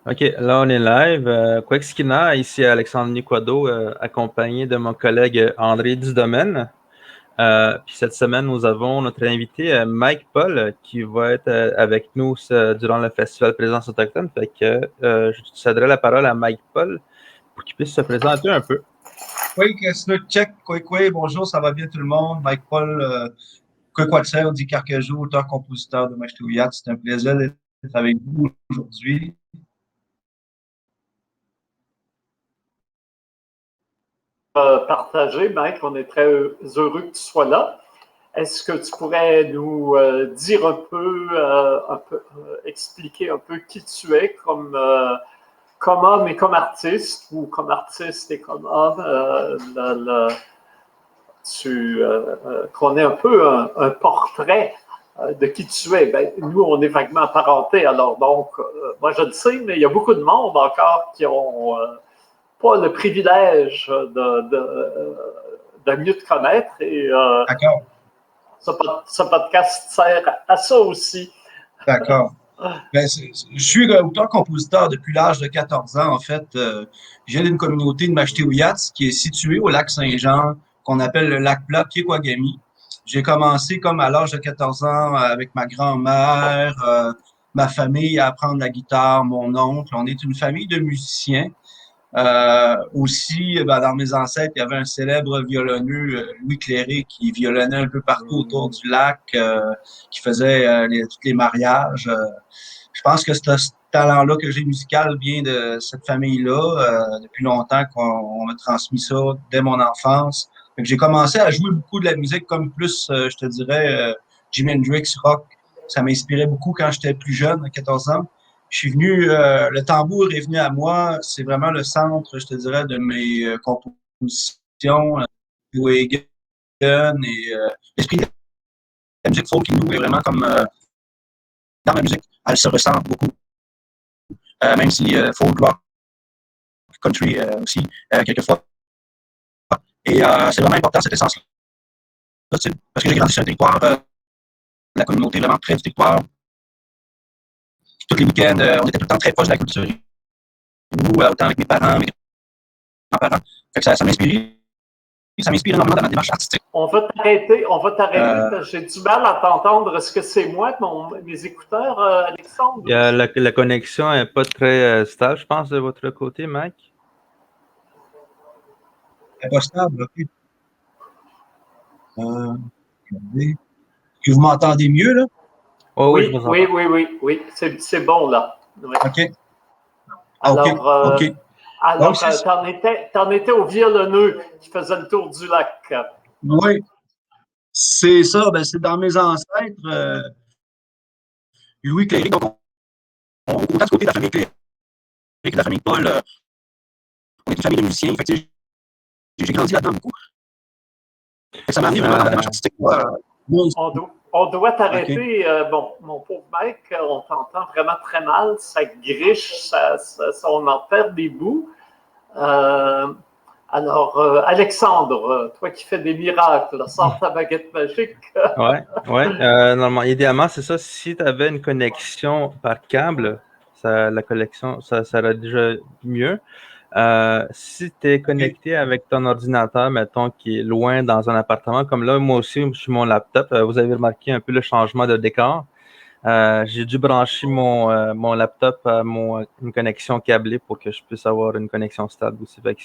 OK, là on est live. Quexkina, ici Alexandre Niquado, accompagné de mon collègue André Dusdomaine. Puis cette semaine, nous avons notre invité Mike Paul qui va être avec nous durant le festival Présence autochtone. Fait que je céderai la parole à Mike Paul pour qu'il puisse se présenter un peu. Oui, check, quoi, bonjour, ça va bien tout le monde. Mike Paul, Kwekwatsel, dit Carcajou, auteur-compositeur de Machtouillat. C'est un plaisir d'être avec vous aujourd'hui. Partager, Mike, on est très heureux que tu sois là. Est-ce que tu pourrais nous dire un peu, expliquer un peu qui tu es comme homme et comme artiste, ou comme artiste et comme homme, qu'on ait un peu un portrait de qui tu es. Ben, nous, on est vaguement apparentés, alors donc, moi je le sais, mais il y a beaucoup de monde encore qui ont pas le privilège de mieux te connaître. Et D'accord. Ce podcast sert à ça aussi. D'accord. Ben, je suis auteur-compositeur depuis l'âge de 14 ans. En fait, je viens d'une communauté de Machtouillats qui est située au lac Saint-Jean, qu'on appelle le lac plat Piquagami. J'ai commencé comme à l'âge de 14 ans avec ma grand-mère, ma famille à apprendre la guitare, mon oncle. On est une famille de musiciens. Aussi, ben, dans mes ancêtres, il y avait un célèbre violonneux, Louis Cléré, qui violonnait un peu partout autour du lac, qui faisait tous les mariages. Je pense que ce talent-là que j'ai musical vient de cette famille-là. Depuis longtemps qu'on m'a transmis ça dès mon enfance. J'ai commencé à jouer beaucoup de la musique comme plus, je te dirais, Jimi Hendrix rock. Ça m'inspirait beaucoup quand j'étais plus jeune, à 14 ans. Je suis venu, le tambour est venu à moi. C'est vraiment le centre, je te dirais, de mes compositions. Wagon et l'esprit de la musique folk qui nous est vraiment comme dans ma musique. Elle se ressent beaucoup. Même si folk, rock, country aussi, quelquefois. Et c'est vraiment important cette essence-là. Parce que j'ai grandi sur un territoire, la communauté vraiment près du territoire. Tous les week-ends, on était tout le temps très proche de la culture. Nous, autant avec mes parents, mes grands-parents. Fait que ça m'inspire. Ça m'inspire énormément dans ma démarche artistique. On va t'arrêter, parce que j'ai du mal à t'entendre. Est-ce que c'est moi, mes écouteurs, Alexandre? La connexion n'est pas très stable, je pense, de votre côté, Mike. Elle n'est pas stable, OK. Regardez. Est-ce que vous m'entendez mieux, là? Oh, oui, je vous entends. oui. C'est bon, là. Oui. OK. Alors, OK. Alors, t'en étais au violonneux qui faisait le tour du lac. Oui, c'est ça. Ben, c'est dans mes ancêtres. Louis Cléric, donc autant du côté de la famille Cléric que de la famille Paul, on est une famille de musiciens. Fait que, j'ai grandi là-dedans beaucoup. Et ça m'a amené vraiment dans la démarche artistique. On doit t'arrêter. Okay. Bon, mon pauvre mec, on t'entend vraiment très mal. Ça griche, on en perd des bouts. Alors, Alexandre, toi qui fais des miracles, sors ta baguette magique. Oui. Normalement, idéalement, c'est ça. Si tu avais une connexion par câble, la connexion, ça serait déjà mieux. Si tu es connecté avec ton ordinateur, mettons, qui est loin dans un appartement, comme là, moi aussi, je suis mon laptop, vous avez remarqué un peu le changement de décor. J'ai dû brancher mon laptop à une connexion câblée pour que je puisse avoir une connexion stable aussi. Fait que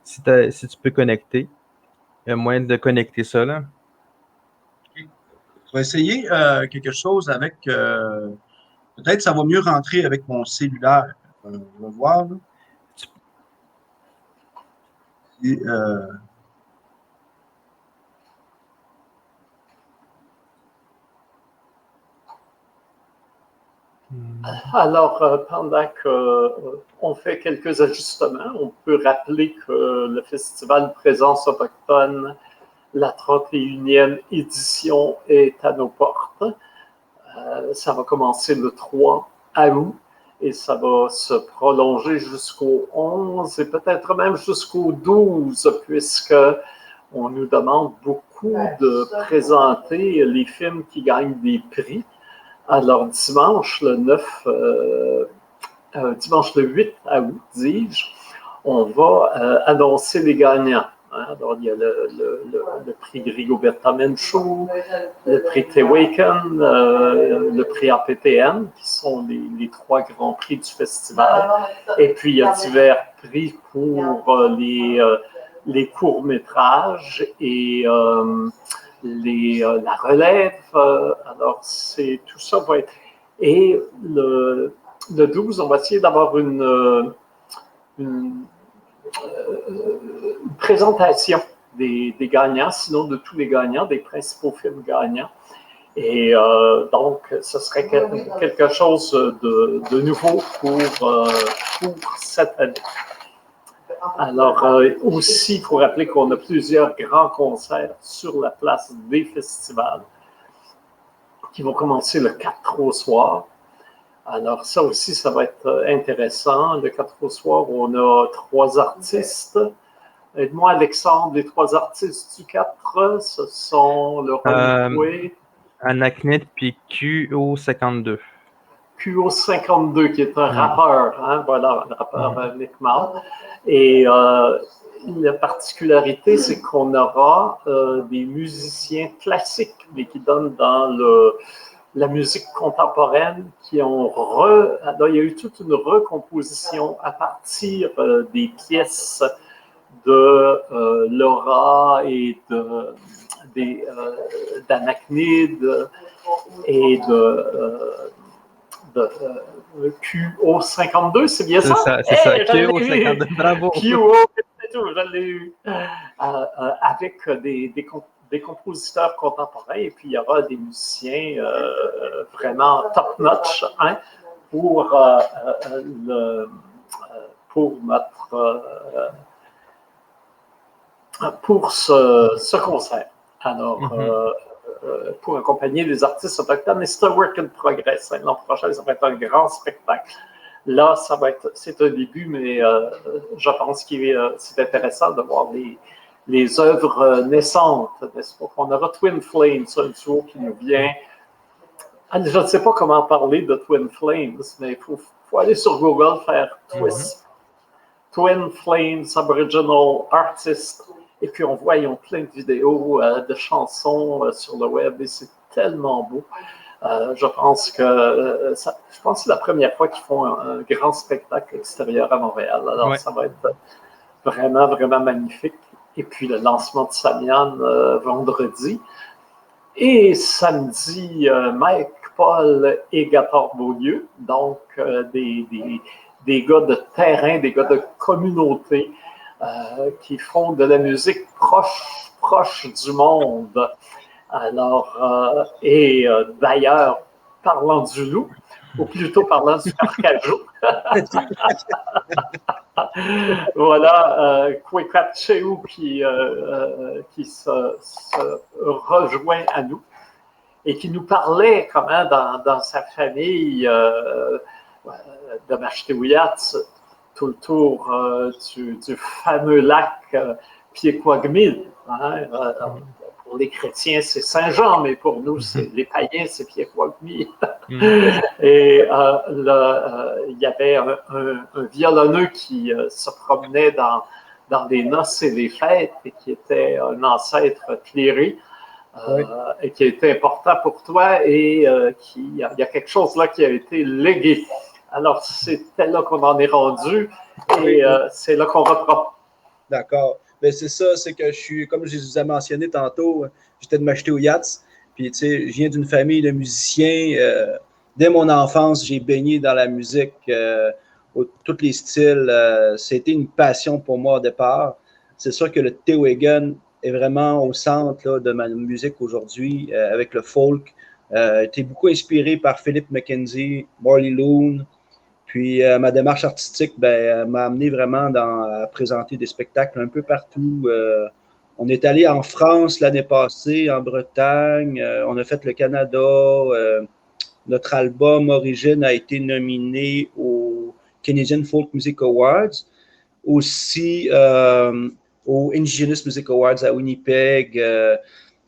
si tu peux connecter, il y a moyen de connecter ça, là. Je vais essayer quelque chose avec... peut-être ça va mieux rentrer avec mon cellulaire. On va voir, là. Et, Alors, pendant qu'on fait quelques ajustements, on peut rappeler que le Festival Présence autochtone, la 31e édition, est à nos portes. Ça va commencer le 3 août et ça va se prolonger jusqu'au 11 et peut-être même jusqu'au 12, puisqu'on nous demande beaucoup de présenter les films qui gagnent des prix. Alors, dimanche, le 9 dimanche le 8 août, dis-je, on va annoncer les gagnants. Alors, il y a le prix Rigoberta Menchú, le prix Tehuacán, le prix APPN, qui sont les 3 grands prix du festival. Et puis, il y a divers prix pour les courts-métrages et la relève. Alors, tout ça va être... Et le 12, on va essayer d'avoir une présentation des gagnants, sinon de tous les gagnants, des principaux films gagnants. Et donc, ce serait quelque chose de nouveau pour cette année. Alors, aussi, il faut rappeler qu'on a plusieurs grands concerts sur la place des festivals qui vont commencer le 4 au soir. Alors, ça aussi, ça va être intéressant. Le 4 au soir, on a 3 artistes. Aide-moi, Alexandre, les 3 artistes du 4, ce sont le Runway, Anaknit puis QO52. QO52, qui est un rappeur, hein, voilà, un rappeur Nick Mal. Et la particularité, c'est qu'on aura des musiciens classiques, mais qui donnent dans la musique contemporaine, qui ont alors, il y a eu toute une recomposition à partir des pièces de Laura et d'Anachnid et de QO52, c'est bien ça? C'est ça, QO52, bravo! QO, c'est tout, je l'ai eu. Avec des compositeurs contemporains, et puis il y aura des musiciens vraiment top-notch, hein, pour ce concert. Alors, pour accompagner les artistes autochtones, mais c'est un work in progress. L'an prochain, ça va être un grand spectacle. Là, c'est un début, mais je pense que c'est intéressant de voir les œuvres naissantes, n'est-ce pas? On aura Twin Flames, un duo qui nous vient. Je ne sais pas comment parler de Twin Flames, mais il faut aller sur Google, faire Twin Flames Aboriginal Artist, et puis on voit, ils ont plein de vidéos, de chansons sur le web, et c'est tellement beau. Je pense que c'est la première fois qu'ils font un grand spectacle extérieur à Montréal. Alors, ça va être vraiment, vraiment magnifique. Et puis, le lancement de Samian vendredi. Et samedi, Mike Paul et Gaspard Beaulieu, donc des gars de terrain, des gars de communauté qui font de la musique proche du monde. Alors, d'ailleurs, parlant du loup, ou plutôt parlant du carcajou, voilà, Kwekatcheou qui se rejoint à nous et qui nous parlait comment dans sa famille de Machtéouyats, tout le tour du fameux lac Piekouagmil. Hein, pour les chrétiens, c'est Saint-Jean, mais pour nous, les païens, c'est Piekouagmil. Et il y avait un violonneux qui se promenait dans les noces et les fêtes et qui était un ancêtre cléré et qui était important pour toi et il y a quelque chose là qui a été légué. Alors, c'était là qu'on en est rendu et c'est là qu'on reprend. D'accord. Mais c'est ça, c'est que je suis, comme je vous ai mentionné tantôt, j'étais de Machtéouyats, puis tu sais, je viens d'une famille de musiciens. Dès mon enfance, j'ai baigné dans la musique, tous les styles. C'était une passion pour moi au départ. C'est sûr que le Tehuacán est vraiment au centre là, de ma musique aujourd'hui, avec le folk. J'ai été beaucoup inspiré par Philip McKenzie, Marley Loon. Puis ma démarche artistique m'a amené vraiment à présenter des spectacles un peu partout. On est allé en France l'année passée, en Bretagne. On a fait le Canada. Notre album Origine a été nominé aux Canadian Folk Music Awards. Aussi aux Indigenous Music Awards à Winnipeg.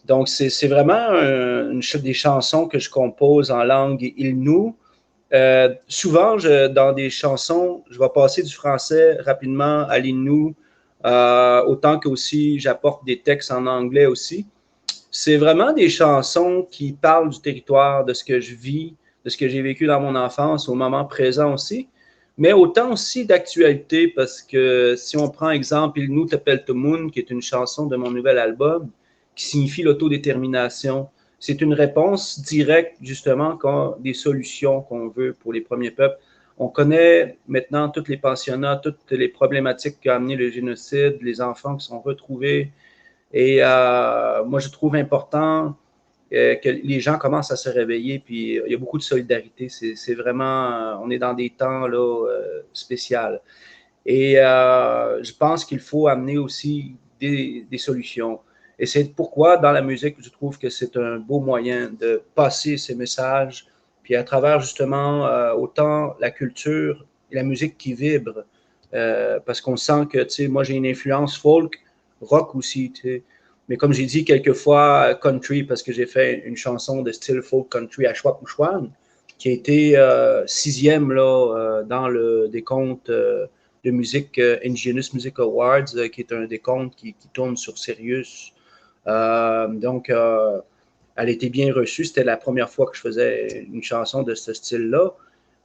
Donc, c'est vraiment des chansons que je compose en langue Innu. Souvent, dans des chansons, je vais passer du français rapidement à l'innu, autant que aussi j'apporte des textes en anglais aussi. C'est vraiment des chansons qui parlent du territoire, de ce que je vis, de ce que j'ai vécu dans mon enfance, au moment présent aussi, mais autant aussi d'actualité, parce que si on prend exemple Il nous t'appelle tout monde, qui est une chanson de mon nouvel album, qui signifie l'autodétermination, c'est une réponse directe, justement, des solutions qu'on veut pour les premiers peuples. On connaît maintenant tous les pensionnats, toutes les problématiques qu'a amené le génocide, les enfants qui sont retrouvés. Et moi, je trouve important que les gens commencent à se réveiller, puis il y a beaucoup de solidarité. C'est vraiment, on est dans des temps là, spéciaux. Et je pense qu'il faut amener aussi des solutions. Et c'est pourquoi, dans la musique, je trouve que c'est un beau moyen de passer ces messages, puis à travers justement autant la culture et la musique qui vibre, parce qu'on sent que, tu sais, moi j'ai une influence folk, rock aussi, tu sais. Mais comme j'ai dit quelquefois, country, parce que j'ai fait une chanson de style folk country à Chouapouchouane, qui a été 6e là, dans le décompte de musique Indigenous Music Awards, qui est un décompte qui tourne sur Sirius. Donc, elle a été bien reçue. C'était la première fois que je faisais une chanson de ce style-là.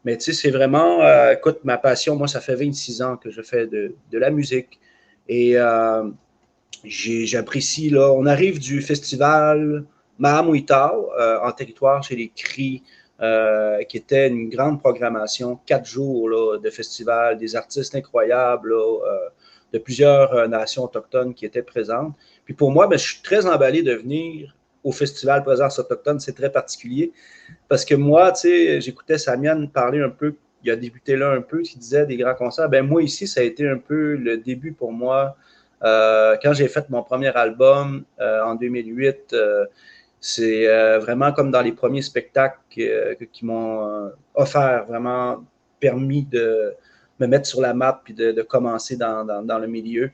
Mais tu sais, c'est vraiment, écoute, ma passion, moi, ça fait 26 ans que je fais de la musique. Et j'apprécie, là, on arrive du festival Mahamouitao en territoire chez les Cris, qui était une grande programmation, 4 jours là, de festival, des artistes incroyables là, de plusieurs nations autochtones qui étaient présentes. Puis pour moi, ben, je suis très emballé de venir au festival Présence autochtone, c'est très particulier, parce que moi, tu sais, j'écoutais Samian parler un peu, il a débuté là un peu, qui disait des grands concerts. Ben moi ici, ça a été un peu le début pour moi. Quand j'ai fait mon premier album en 2008, c'est vraiment comme dans les premiers spectacles qui m'ont offert, vraiment permis de me mettre sur la map puis de commencer dans le milieu.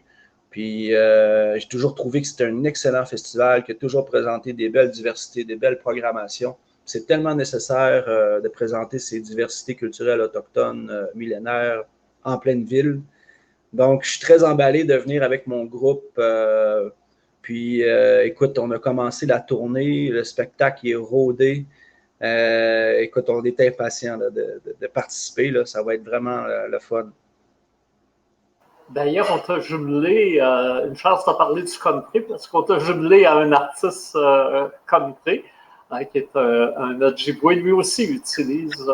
Puis j'ai toujours trouvé que c'était un excellent festival qui a toujours présenté des belles diversités, des belles programmations. C'est tellement nécessaire de présenter ces diversités culturelles autochtones millénaires en pleine ville. Donc, je suis très emballé de venir avec mon groupe. Puis, écoute, on a commencé la tournée, le spectacle est rodé. Écoute, on est impatients de participer. Là. Ça va être vraiment le fun. D'ailleurs, on t'a jumelé, une chance de parler du country, parce qu'on t'a jumelé à un artiste country, qui est un Ojibwe. Lui aussi utilise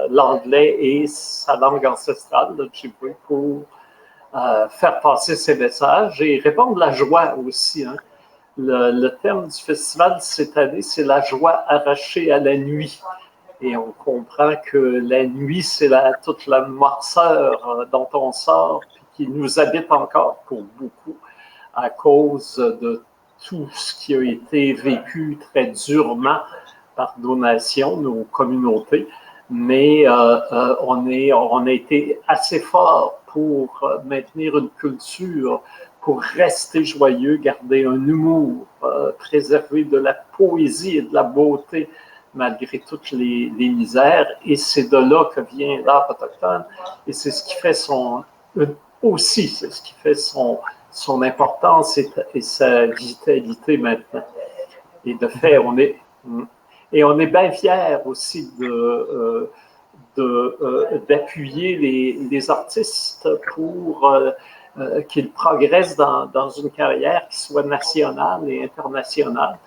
l'anglais et sa langue ancestrale, l'Ojibwe, pour faire passer ses messages et répandre la joie aussi. Hein. Le thème du festival cette année, c'est la joie arrachée à la nuit. Et on comprend que la nuit, c'est toute la noirceur dont on sort, puis qui nous habite encore pour beaucoup à cause de tout ce qui a été vécu très durement par nos nations, nos communautés. Mais on a été assez fort pour maintenir une culture, pour rester joyeux, garder un humour, préserver de la poésie et de la beauté malgré toutes les misères. Et c'est de là que vient l'art autochtone. Et c'est ce qui fait c'est ce qui fait son importance et sa vitalité maintenant. Et de fait, on est bien fiers aussi d'appuyer les artistes pour qu'ils progressent dans une carrière qui soit nationale et internationale.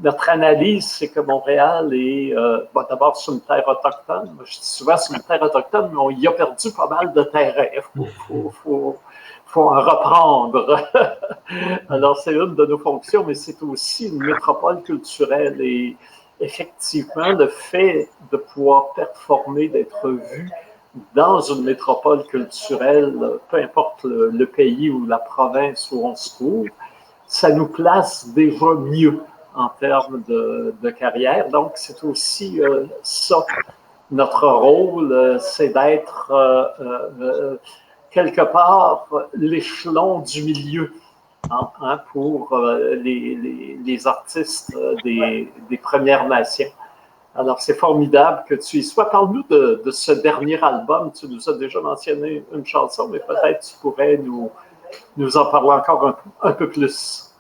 Notre analyse, c'est que Montréal est d'abord sur une terre autochtone. Moi, je dis souvent sur une terre autochtone, mais on y a perdu pas mal de terrain. Il faut en reprendre. Alors, c'est une de nos fonctions, mais c'est aussi une métropole culturelle. Et effectivement, le fait de pouvoir performer, d'être vu dans une métropole culturelle, peu importe le pays ou la province où on se trouve, ça nous place déjà mieux en termes de carrière. Donc, c'est aussi ça. Notre rôle, c'est d'être quelque part l'échelon du milieu pour les artistes des Premières Nations. Alors, c'est formidable que tu y sois. Parle-nous de ce dernier album. Tu nous as déjà mentionné une chanson, mais peut-être tu pourrais nous en parler encore un peu plus.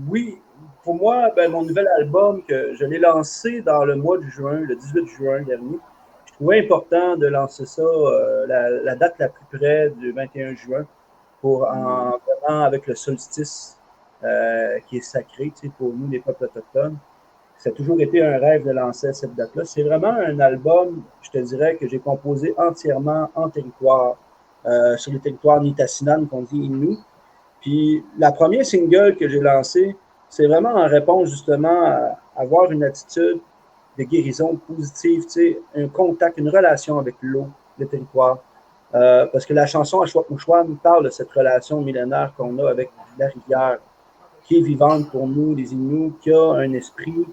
Oui, pour moi, mon nouvel album, que je l'ai lancé dans le mois de juin, le 18 juin dernier, je trouvais important de lancer ça la date la plus près du 21 juin vraiment avec le solstice qui est sacré pour nous, les peuples autochtones. Ça a toujours été un rêve de lancer à cette date-là. C'est vraiment un album, je te dirais, que j'ai composé entièrement en territoire, sur le territoire Nitassinan, qu'on dit Innu. Puis la première single que j'ai lancée, c'est vraiment en réponse justement à avoir une attitude de guérison positive, un contact, une relation avec l'eau, le territoire. Parce que la chanson Ashwaubenon parle de cette relation millénaire qu'on a avec la rivière, qui est vivante pour nous, les Inuits, qui a un esprit,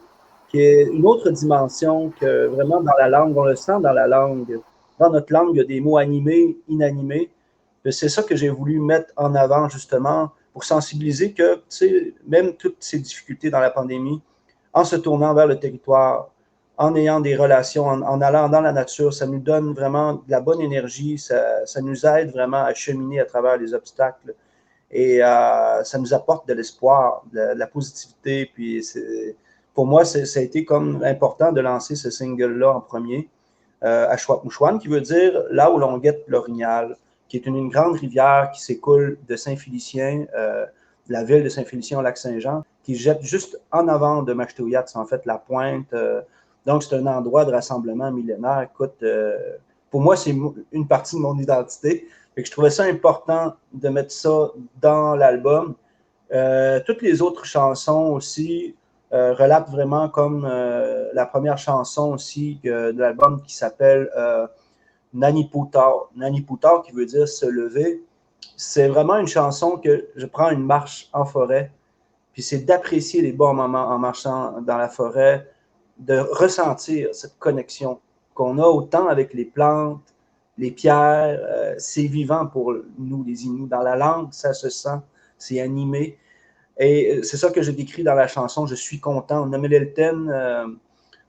qui est une autre dimension que vraiment dans la langue, on le sent dans la langue. Dans notre langue, il y a des mots animés, inanimés. C'est ça que j'ai voulu mettre en avant justement pour sensibiliser que, tu sais, même toutes ces difficultés dans la pandémie, en se tournant vers le territoire, en ayant des relations, en allant dans la nature, ça nous donne vraiment de la bonne énergie, ça nous aide vraiment à cheminer à travers les obstacles et ça nous apporte de l'espoir, de la positivité. Puis pour moi, ça a été comme important de lancer ce single-là en premier, Ashwaubenon, qui veut dire là où l'on guette l'orignal, qui est une grande rivière qui s'écoule de Saint-Félicien, la ville de Saint-Félicien au lac Saint-Jean, qui jette juste en avant de Machtouyats, en fait, la pointe. Donc, c'est un endroit de rassemblement millénaire. Écoute, pour moi, c'est une partie de mon identité. Fait que je trouvais ça important de mettre ça dans l'album. Toutes les autres chansons aussi relatent vraiment comme la première chanson aussi de l'album qui s'appelle Naniputar. Naniputar qui veut dire se lever. C'est vraiment une chanson que je prends une marche en forêt, puis c'est d'apprécier les bons moments en marchant dans la forêt, de ressentir cette connexion qu'on a autant avec les plantes, les pierres, c'est vivant pour nous, les Inuits. Dans la langue, ça se sent, c'est animé. Et c'est ça que je décris dans la chanson, je suis content. Namelelten,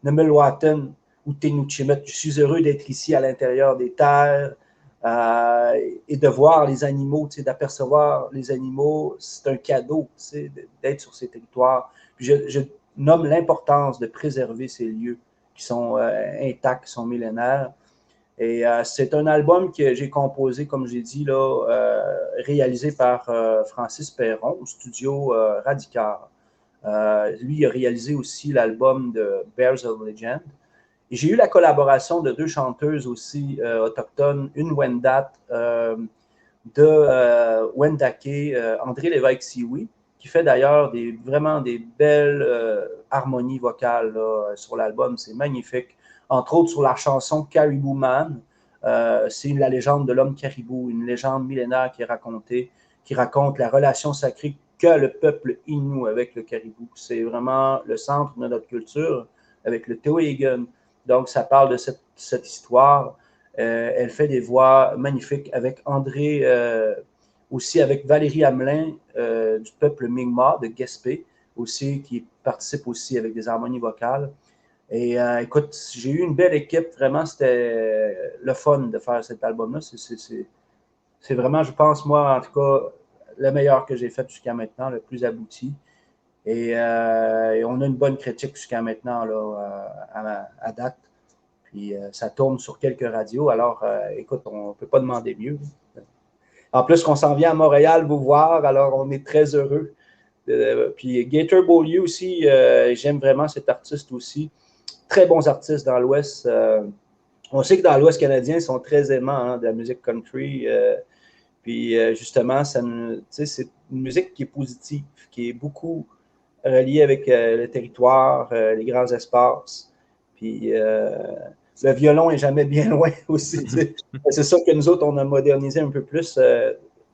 Namelwaten, ou Tenuchimet, je suis heureux d'être ici à l'intérieur des terres et de voir les animaux, d'apercevoir les animaux, c'est un cadeau d'être sur ces territoires. Puis je nomme l'importance de préserver ces lieux qui sont intacts, qui sont millénaires. Et c'est un album que j'ai composé, comme j'ai dit, là, réalisé par Francis Perron au studio Radicar. Lui, il a réalisé aussi l'album de Bears of Legend. Et j'ai eu la collaboration de deux chanteuses aussi autochtones, une Wendat de Wendake, André Lévesque-Sioui, qui fait d'ailleurs vraiment des belles harmonies vocales là, sur l'album. C'est magnifique. Entre autres sur la chanson Caribou Man. C'est la légende de l'homme caribou, une légende millénaire qui est racontée, qui raconte la relation sacrée qu'a le peuple Innu avec le caribou. C'est vraiment le centre de notre culture avec le Tewégan. Donc, ça parle de cette histoire. Elle fait des voix magnifiques avec André, aussi avec Valérie Hamelin du peuple Mi'kmaq de Gaspé, aussi, qui participe aussi avec des harmonies vocales. Et écoute, j'ai eu une belle équipe, vraiment, c'était le fun de faire cet album-là. C'est vraiment, je pense, moi, en tout cas, le meilleur que j'ai fait jusqu'à maintenant, le plus abouti. Et on a une bonne critique jusqu'à maintenant, là, à date. Puis ça tourne sur quelques radios. Alors, écoute, on ne peut pas demander mieux. En plus, qu'on s'en vient à Montréal vous voir, alors on est très heureux. Puis Gator Beaulieu aussi, j'aime vraiment cet artiste aussi. Très bons artistes dans l'Ouest. On sait que dans l'Ouest canadien, ils sont très aimants de la musique country. Puis justement, c'est une musique qui est positive, qui est beaucoup reliée avec le territoire, les grands espaces. Puis le violon est jamais bien loin aussi. C'est ça que nous autres, on a modernisé un peu plus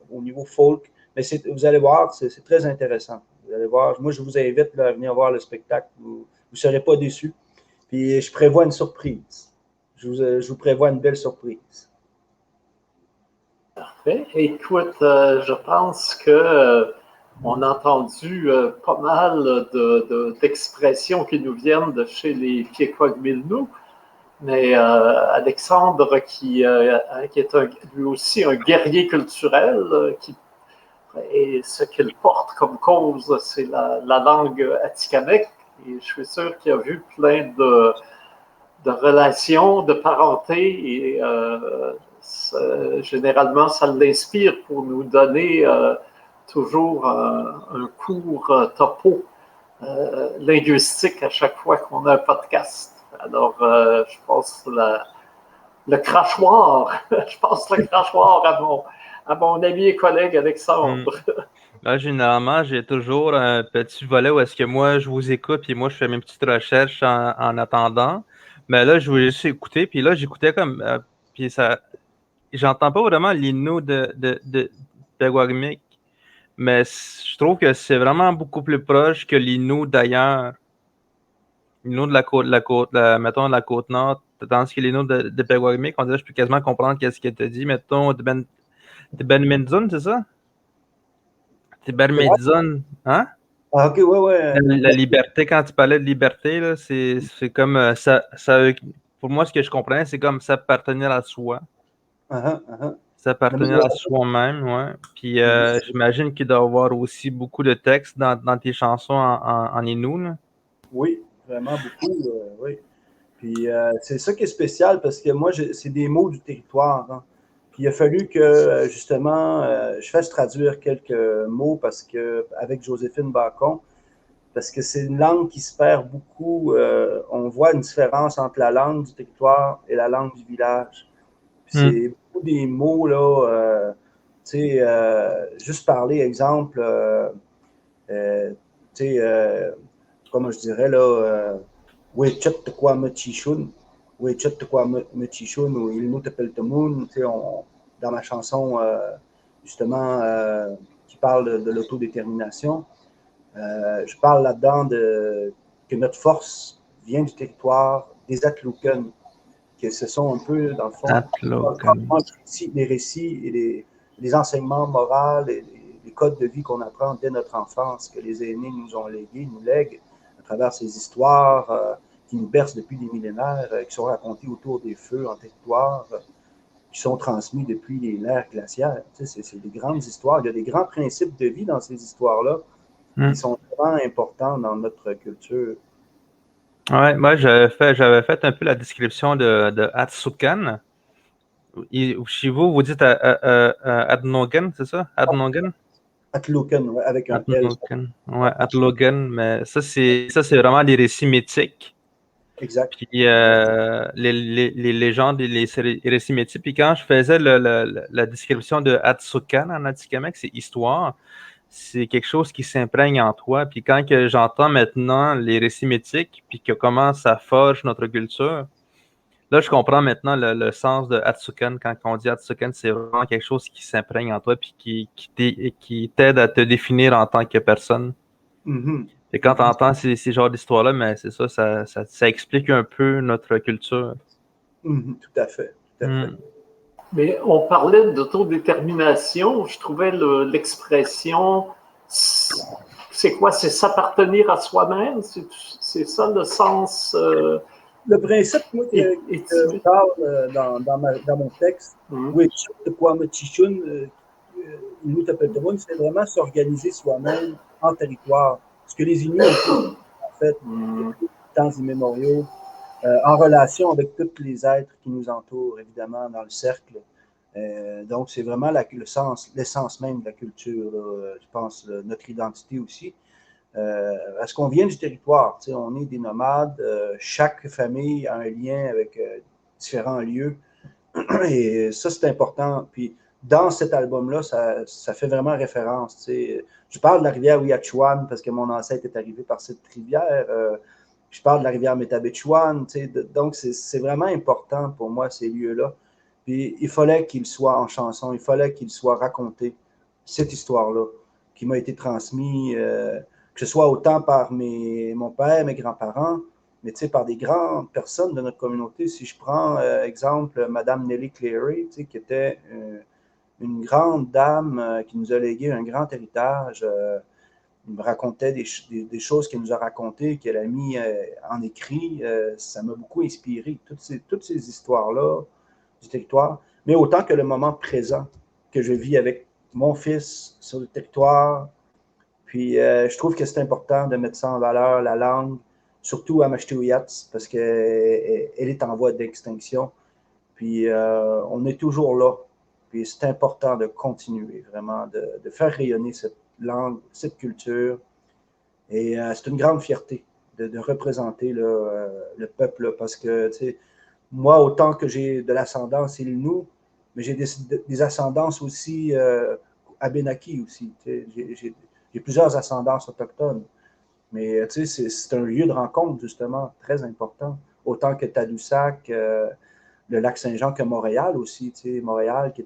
au niveau folk. Mais vous allez voir, c'est très intéressant. Vous allez voir, moi, je vous invite là, à venir voir le spectacle. Vous ne serez pas déçus. Puis je prévois une surprise. Je vous prévois une belle surprise. Parfait. Écoute, je pense que On a entendu pas mal d'expressions qui nous viennent de chez les Piekwa-Gmilnou, mais Alexandre, qui est lui aussi un guerrier culturel, et ce qu'il porte comme cause, c'est la langue atikamekw. Et je suis sûr qu'il a vu plein de relations, de parenté, et généralement, ça l'inspire pour nous donner toujours un cours topo linguistique à chaque fois qu'on a un podcast. Alors, je pense le crachoir, je pense le crachoir à mon ami et collègue Alexandre. Là, généralement, j'ai toujours un petit volet où est-ce que moi, je vous écoute, puis moi, je fais mes petites recherches en attendant. Mais là, je voulais juste écouter, puis là, j'écoutais comme... puis ça... J'entends pas vraiment l'Innu de Peguagmic, mais je trouve que c'est vraiment beaucoup plus proche que l'Innu d'ailleurs. L'Innu de mettons, de la côte nord, tandis que l'Innu de Peguagmic, on dirait que je peux quasiment comprendre qu'est-ce que tu as dit. Mettons, de Ben Menzun, c'est ça? C'est Ben Menzun, hein? Ah, ok, ouais. La liberté, quand tu parlais de liberté, là, c'est comme ça, pour moi, ce que je comprenais, c'est comme s'appartenir à soi. S'appartenir à soi-même, ouais. Puis j'imagine qu'il doit y avoir aussi beaucoup de textes dans tes chansons en Innu, là. Oui, vraiment beaucoup, oui. Puis c'est ça qui est spécial parce que moi, c'est des mots du territoire. Hein. Puis il a fallu que, justement, je fasse traduire quelques mots parce que, avec Joséphine Bacon, parce que c'est une langue qui se perd beaucoup. On voit une différence entre la langue du territoire et la langue du village. Puis c'est beaucoup des mots, là, tu sais, juste parler, exemple, tu sais, comment je dirais, là, Wechat te quoi mechichun, Wechat te quoi mechichun, ou il nous t'appelle te moon, tu sais, dans ma chanson, justement, qui parle de l'autodétermination, je parle là-dedans que notre force vient du territoire des Atlouken, que ce sont un peu, dans le fond, les récits et les enseignements moraux et les codes de vie qu'on apprend dès notre enfance, que les aînés nous ont légués, nous lèguent à travers ces histoires qui nous bercent depuis des millénaires, qui sont racontées autour des feux en territoire, qui sont transmis depuis l'ère glaciaire. Tu sais, c'est des grandes histoires. Il y a des grands principes de vie dans ces histoires-là qui sont vraiment importants dans notre culture. Ouais, moi, j'avais fait un peu la description de Atsukan. Chez vous, vous dites Adnogan, c'est ça? Adnogan? Atlouken, ouais, avec un Atlogan. Ouais, Atlogan, mais ça, c'est vraiment des récits mythiques. Exact. Puis les légendes et les récits mythiques. Puis quand je faisais la description de Atsukan en Atikamekw, c'est histoire. C'est quelque chose qui s'imprègne en toi. Puis quand que j'entends maintenant les récits mythiques, puis que comment ça forge notre culture, là, je comprends maintenant le sens de Atsukan. Quand on dit Atsukan, c'est vraiment quelque chose qui s'imprègne en toi, puis qui t'aide à te définir en tant que personne. Et quand tu entends ces genres d'histoires-là, mais c'est ça explique un peu notre culture. Tout à fait. Mais on parlait d'autodétermination. Je trouvais l'expression, c'est quoi? C'est s'appartenir à soi-même? C'est ça le sens? Le principe, moi, que je parle dans mon texte, de quoi c'est vraiment s'organiser soi-même en territoire. Ce que les Inuits ont fait, depuis temps immémoriaux, en relation avec tous les êtres qui nous entourent, évidemment, dans le cercle. Donc, c'est vraiment l'essence même de la culture, là, je pense, notre identité aussi. Parce qu'on vient du territoire, on est des nomades, chaque famille a un lien avec différents lieux, et ça, c'est important. Puis, dans cet album-là, ça fait vraiment référence. Je parle de la rivière Ouiachuan parce que mon ancêtre est arrivé par cette rivière. Je parle de la rivière Métabetchouan. Donc, c'est vraiment important pour moi, ces lieux-là. Puis, il fallait qu'ils soient en chanson, il fallait qu'ils soient racontés, cette histoire-là, qui m'a été transmise, que ce soit autant par mon père, mes grands-parents, mais par des grandes personnes de notre communauté. Si je prends, exemple, Madame Nellie Cleary, qui était une grande dame qui nous a légué un grand héritage Il me racontait des choses qu'il nous a racontées, qu'elle a mis en écrit. Ça m'a beaucoup inspiré, toutes ces histoires-là du territoire, mais autant que le moment présent que je vis avec mon fils sur le territoire. Puis je trouve que c'est important de mettre ça en valeur, la langue, surtout à Mashteuiatsi, parce qu'elle est en voie d'extinction. Puis on est toujours là. Puis c'est important de continuer, vraiment, de faire rayonner cette langue, cette culture. Et c'est une grande fierté de représenter le peuple, là, parce que, tu sais, moi, autant que j'ai de l'ascendance Innu, mais j'ai des ascendances aussi Abénaki aussi. Tu sais, j'ai plusieurs ascendances autochtones. Mais tu sais, c'est un lieu de rencontre, justement, très important. Autant que Tadoussac, le lac Saint-Jean, que Montréal aussi. Tu sais, Montréal qui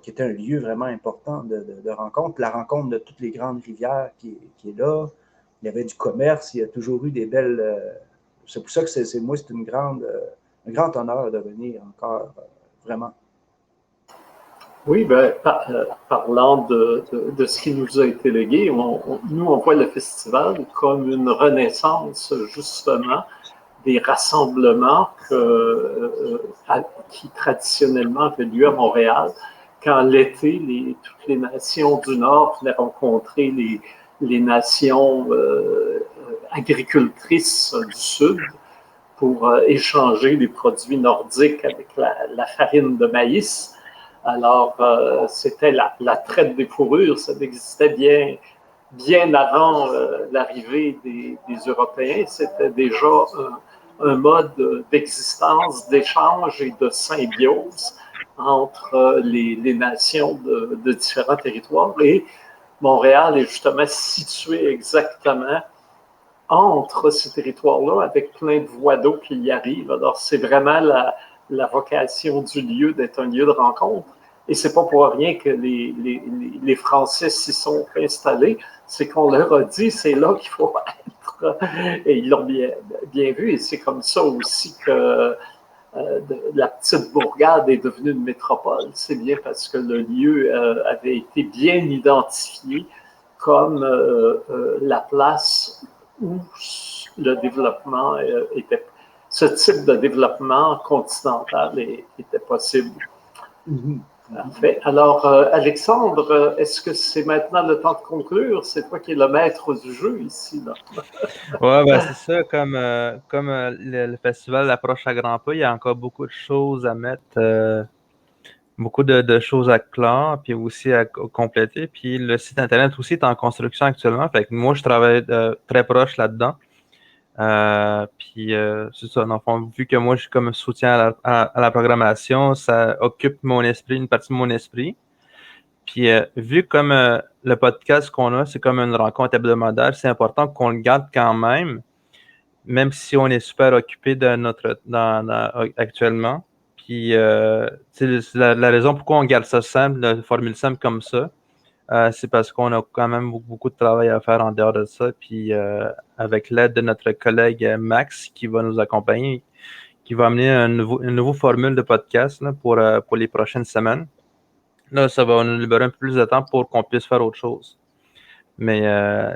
est un lieu vraiment important de rencontre. La rencontre de toutes les grandes rivières qui est là. Il y avait du commerce, il y a toujours eu des belles... c'est pour ça que c'est un grand honneur de venir encore, vraiment. Oui, ben, parlant de ce qui nous a été légué, nous, on voit le festival comme une renaissance, justement, des rassemblements qui traditionnellement avaient lieu à Montréal, quand l'été, toutes les nations du Nord venaient rencontrer les nations agricultrices du Sud pour échanger des produits nordiques avec la farine de maïs. Alors, c'était la traite des fourrures, ça existait bien avant l'arrivée des Européens. C'était déjà un mode d'existence, d'échange et de symbiose entre les nations de différents territoires. Et Montréal est justement situé exactement entre ces territoires-là, avec plein de voies d'eau qui y arrivent. Alors, c'est vraiment la vocation du lieu d'être un lieu de rencontre. Et c'est pas pour rien que les Français s'y sont installés. C'est qu'on leur a dit, c'est là qu'il faut être. Et ils l'ont bien vu. Et c'est comme ça aussi que la petite bourgade est devenue une métropole. C'est bien parce que le lieu avait été bien identifié comme la place où le développement ce type de développement continental était possible. Parfait. Alors, Alexandre, est-ce que c'est maintenant le temps de conclure? C'est toi qui es le maître du jeu ici, là. Ouais, ben c'est ça. Comme le festival approche à grands pas, il y a encore beaucoup de choses à mettre, beaucoup de choses à clore, puis aussi à compléter. Puis le site Internet aussi est en construction actuellement. Fait que moi, je travaille très proche là-dedans. Puis c'est ça, dans le fond, vu que moi je suis comme un soutien à la programmation, ça occupe mon esprit, une partie de mon esprit. Puis vu comme le podcast qu'on a, c'est comme une rencontre hebdomadaire, c'est important qu'on le garde quand même si on est super occupé actuellement. Puis c'est la raison pourquoi on garde ça simple, la formule simple comme ça. C'est parce qu'on a quand même beaucoup de travail à faire en dehors de ça. Puis avec l'aide de notre collègue Max qui va nous accompagner, qui va amener une nouvelle formule de podcast là, pour les prochaines semaines. Là, ça va nous libérer un peu plus de temps pour qu'on puisse faire autre chose. Mais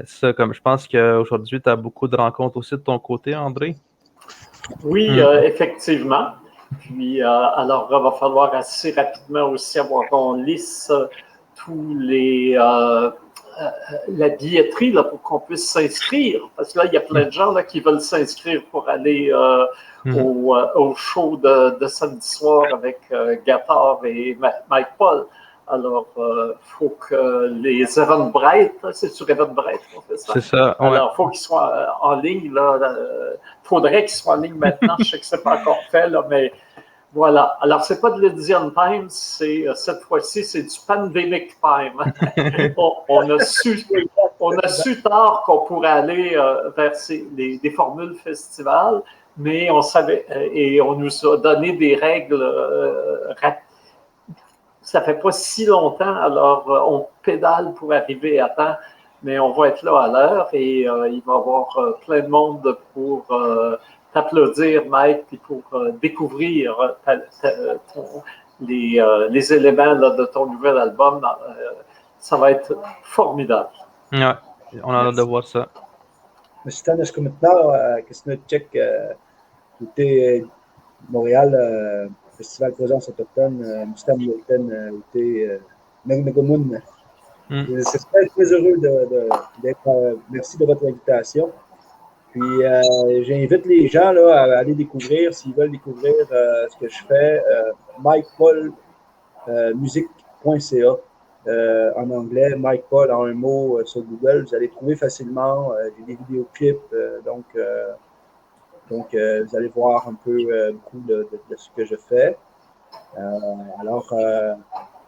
ça, comme je pense qu'aujourd'hui, tu as beaucoup de rencontres aussi de ton côté, André. Oui, effectivement. Puis, alors, il va falloir assez rapidement aussi avoir en liste tous la billetterie là, pour qu'on puisse s'inscrire. Parce que là, il y a plein de gens là, qui veulent s'inscrire pour aller au show de samedi soir avec Gattard et Mike Paul. Alors, il faut que les Eventbrite, c'est sur Eventbrite qu'on fait ça. C'est ça. Ouais. Alors, il faut qu'ils soient en ligne. Il faudrait qu'ils soient en ligne maintenant. Je sais que ce n'est pas encore fait, là, mais voilà. Alors, ce n'est pas de l'Edian Time, cette fois-ci, c'est du Pandemic Time. on a su tard qu'on pourrait aller vers des formules festivals, mais on savait, et on nous a donné des règles rapides. Ça fait pas si longtemps, alors on pédale pour arriver à temps, mais on va être là à l'heure et il va y avoir plein de monde pour t'applaudir, Mike, et pour découvrir les éléments là, de ton nouvel album ça va être formidable. Ouais, on a hâte de voir ça. Nastana Shkumitna, Kismet Tchèque, côté Montréal, Festival Présence Autochtone, Mustam Yolten, côté Megmegomun. Je suis très heureux d'être. Merci de votre invitation. Puis j'invite les gens là, à aller découvrir, s'ils veulent découvrir ce que je fais, MikePaulMusique.ca. En anglais, Mike Paul en un mot sur Google, vous allez trouver facilement. J'ai des vidéoclips, donc vous allez voir un peu beaucoup de ce que je fais. Alors,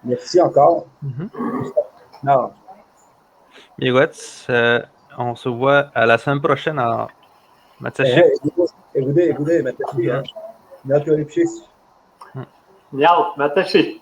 merci encore. Non. Miigwetz, on se voit à la semaine prochaine alors. Matashi. Écoutez, Matashi, hein. Miaou, Matashi.